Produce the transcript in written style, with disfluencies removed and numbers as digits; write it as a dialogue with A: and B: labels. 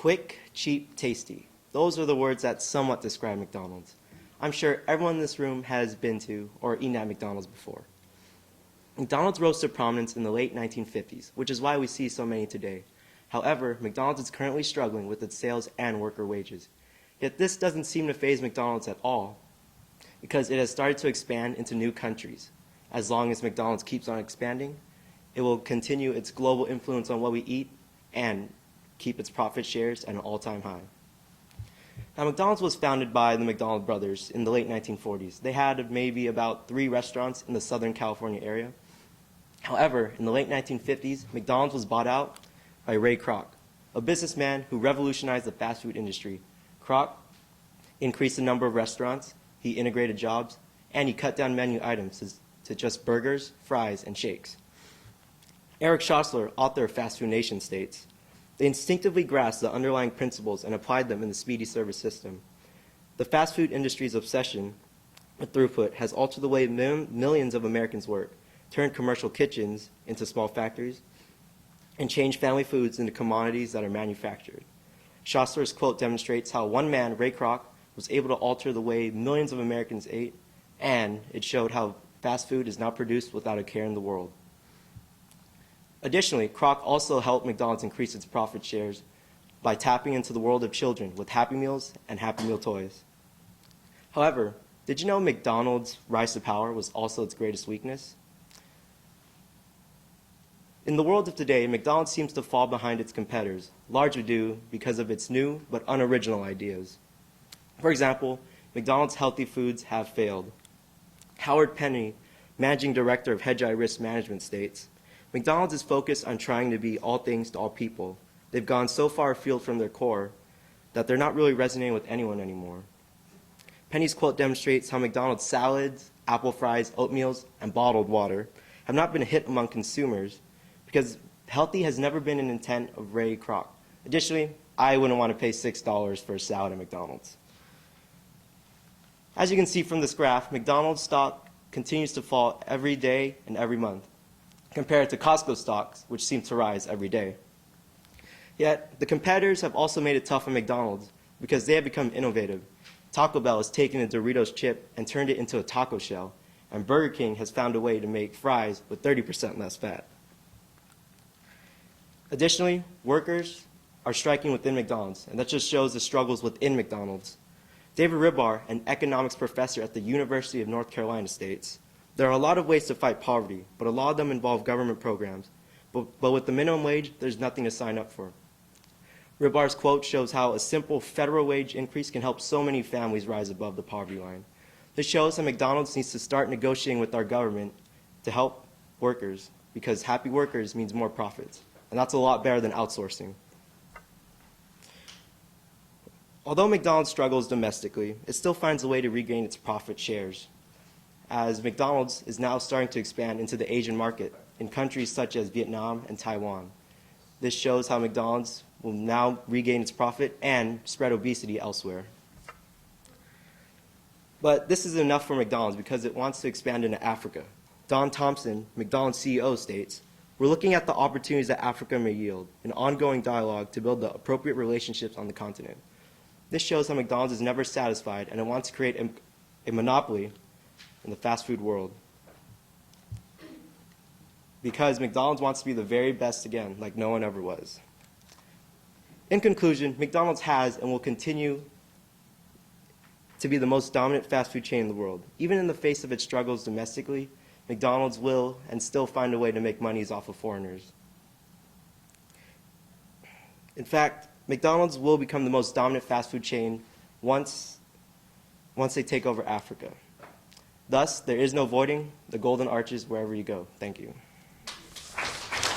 A: Quick, cheap, tasty. Those are the words that somewhat describe McDonald's. I'm sure everyone in this room has been to or eaten at McDonald's before. McDonald's rose to prominence in the late 1950s, which is why we see so many today. However, McDonald's is currently struggling with its sales and worker wages. Yet this doesn't seem to faze McDonald's at all, because it has started to expand into new countries. As long as McDonald's keeps on expanding, it will continue its global influence on what we eat and keep its profit shares at an all-time high. Now, McDonald's was founded by the McDonald brothers in the late 1940s. They had maybe about 3 restaurants in the Southern California area. However, in the late 1950s, McDonald's was bought out by Ray Kroc, a businessman who revolutionized the fast food industry. Kroc increased the number of restaurants, he integrated jobs, and he cut down menu items to just burgers, fries, and shakes. Eric Schossler, author of Fast Food Nation, states, "They instinctively grasped the underlying principles and applied them in the speedy service system. The fast food industry's obsession with throughput has altered the way millions of Americans work, turned commercial kitchens into small factories, and changed family foods into commodities that are manufactured." Schossler's quote demonstrates how one man, Ray Kroc, was able to alter the way millions of Americans ate, and it showed how fast food is now produced without a care in the world. Additionally, Kroc also helped McDonald's increase its profit shares by tapping into the world of children with Happy Meals and Happy Meal toys. However, did you know McDonald's rise to power was also its greatest weakness? In the world of today, McDonald's seems to fall behind its competitors, largely due because of its new but unoriginal ideas. For example, McDonald's healthy foods have failed. Howard Penny, managing director of Hedgeye Risk Management, states, "McDonald's is focused on trying to be all things to all people. They've gone so far afield from their core that they're not really resonating with anyone anymore." Penny's quote demonstrates how McDonald's salads, apple fries, oatmeals, and bottled water have not been a hit among consumers because healthy has never been an intent of Ray Kroc. Additionally, I wouldn't want to pay $6 for a salad at McDonald's. As you can see from this graph, McDonald's stock continues to fall every day and every month, compared to Costco stocks, which seem to rise every day. Yet, the competitors have also made it tough on McDonald's because they have become innovative. Taco Bell has taken a Doritos chip and turned it into a taco shell, and Burger King has found a way to make fries with 30% less fat. Additionally, workers are striking within McDonald's, and that just shows the struggles within McDonald's. David Ribar, an economics professor at the University of North Carolina, states, "There are a lot of ways to fight poverty, but a lot of them involve government programs. But with the minimum wage, there's nothing to sign up for." Ribar's quote shows how a simple federal wage increase can help so many families rise above the poverty line. This shows that McDonald's needs to start negotiating with our government to help workers, because happy workers means more profits, and that's a lot better than outsourcing. Although McDonald's struggles domestically, it still finds a way to regain its profit shares, as McDonald's is now starting to expand into the Asian market in countries such as Vietnam and Taiwan. This shows how McDonald's will now regain its profit and spread obesity elsewhere. But this is enough for McDonald's because it wants to expand into Africa. Don Thompson, McDonald's CEO, states, "We're looking at the opportunities that Africa may yield, an ongoing dialogue to build the appropriate relationships on the continent." This shows how McDonald's is never satisfied and it wants to create a monopoly in the fast food world. Because McDonald's wants to be the very best again, like no one ever was. In conclusion, McDonald's has and will continue to be the most dominant fast food chain in the world. Even in the face of its struggles domestically, McDonald's will and still find a way to make monies off of foreigners. In fact, McDonald's will become the most dominant fast food chain once they take over Africa. Thus, there is no avoiding the golden arches wherever you go. Thank you.